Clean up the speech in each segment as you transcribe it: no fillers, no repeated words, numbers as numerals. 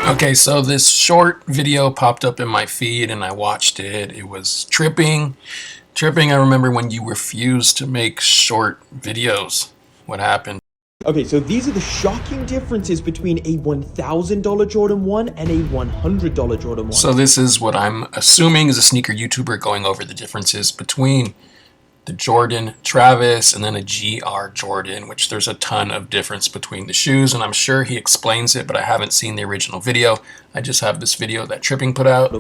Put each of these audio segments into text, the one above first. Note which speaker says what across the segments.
Speaker 1: Okay, so this short video popped up in my feed and I watched it. It was tripping. I remember when you refused to make short videos. What happened?
Speaker 2: Okay, so these are the shocking differences between a $1,000 Jordan 1 and a $100 Jordan 1.
Speaker 1: So this is what I'm assuming is a sneaker YouTuber going over the differences between the Jordan Travis and then a GR Jordan, which there's a ton of difference between the shoes, and I'm sure he explains it, but I haven't seen the original video. I just have this video that Tripping put out.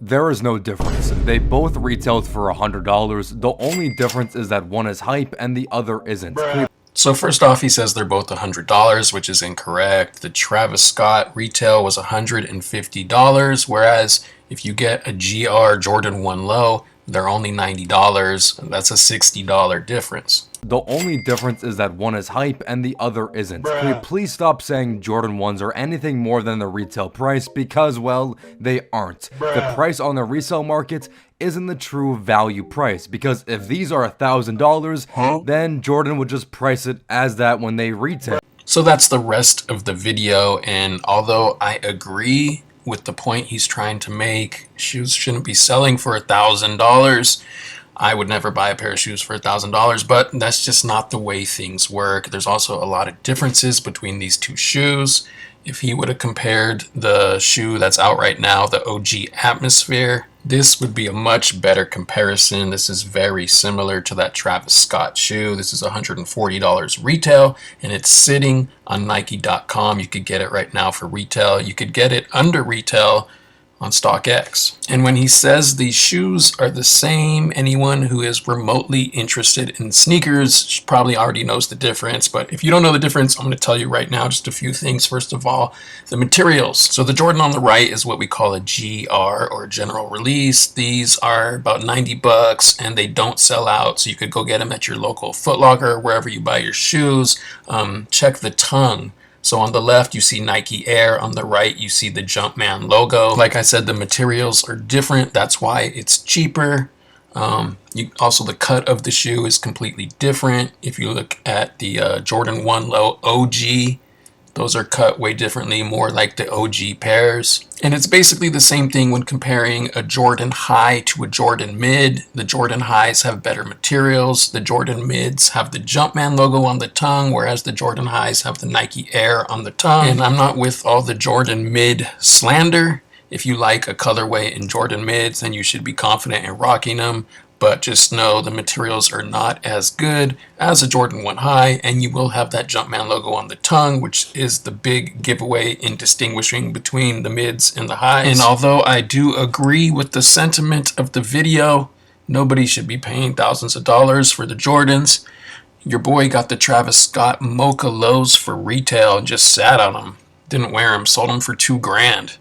Speaker 3: There is no difference. They both retailed for $100. The only difference is that one is hype and the other isn't.
Speaker 1: So first off, he says they're both $100, which is incorrect. The Travis Scott retail was $150, whereas if you get a GR Jordan 1 Low, they're only $90. That's a $60 difference.
Speaker 3: The only difference is that one is hype and the other isn't. Please stop saying Jordan 1s are anything more than the retail price because, well, they aren't. The price on the resale market isn't the true value price, because if these are $1,000, then Jordan would just price it as that when they retail.
Speaker 1: So that's the rest of the video, and although I agree with the point he's trying to make, shoes shouldn't be selling for $1,000. I would never buy a pair of shoes for $1,000, but that's just not the way things work. There's also a lot of differences between these two shoes. If he would have compared the shoe that's out right now, the OG Atmosphere, this would be a much better comparison. This is very similar to that Travis Scott shoe. This is $140 retail, and it's sitting on Nike.com. You could get it right now for retail. You could get it under retail on StockX. And when he says these shoes are the same, anyone who is remotely interested in sneakers probably already knows the difference. But if you don't know the difference, I'm going to tell you right now just a few things. First of all, the materials. So the Jordan on the right is what we call a GR, or general release. These are about $90 and they don't sell out. So you could go get them at your local Foot Locker, wherever you buy your shoes. Check the tongue. So on the left, you see Nike Air. On the right, you see the Jumpman logo. Like I said, the materials are different. That's why it's cheaper. Also, the cut of the shoe is completely different. If you look at the Jordan 1 Low OG, those are cut way differently, more like the OG pairs. And it's basically the same thing when comparing a Jordan High to a Jordan Mid. The Jordan Highs have better materials. The Jordan Mids have the Jumpman logo on the tongue, whereas the Jordan Highs have the Nike Air on the tongue. And I'm not with all the Jordan Mid slander. If you like a colorway in Jordan Mids, then you should be confident in rocking them. But just know the materials are not as good as a Jordan 1 High, and you will have that Jumpman logo on the tongue, which is the big giveaway in distinguishing between the mids and the highs. And although I do agree with the sentiment of the video, nobody should be paying thousands of dollars for the Jordans. Your boy got the Travis Scott Mocha Lows for retail and just sat on them. Didn't wear them, sold them for $2,000.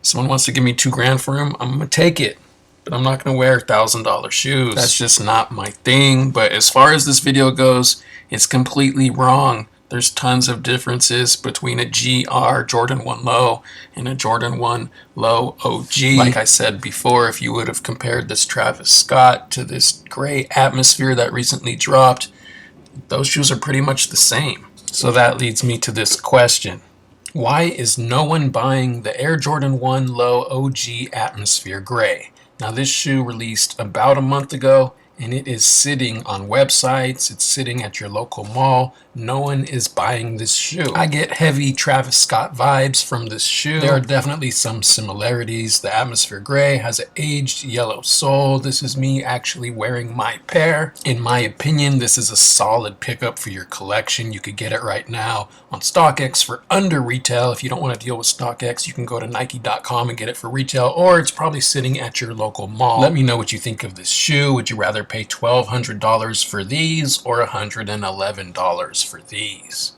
Speaker 1: Someone wants to give me $2,000 for them, I'm gonna take it. But I'm not going to wear $1,000 shoes. That's just not my thing. But as far as this video goes, it's completely wrong. There's tons of differences between a GR Jordan 1 Low and a Jordan 1 Low OG. Like I said before, if you would have compared this Travis Scott to this gray Atmosphere that recently dropped, those shoes are pretty much the same. So that leads me to this question. Why is no one buying the Air Jordan 1 Low OG Atmosphere Gray? Now this shoe released about a month ago, and it is sitting on websites. It's sitting at your local mall. No one is buying this shoe. I get heavy Travis Scott vibes from this shoe. There are definitely some similarities. The Atmosphere Gray has an aged yellow sole. This is me actually wearing my pair. In my opinion, this is a solid pickup for your collection. You could get it right now on StockX for under retail. If you don't want to deal with StockX, you can go to Nike.com and get it for retail, or it's probably sitting at your local mall. Let me know what you think of this shoe. Would you rather pay $1,200 for these or $111 for these?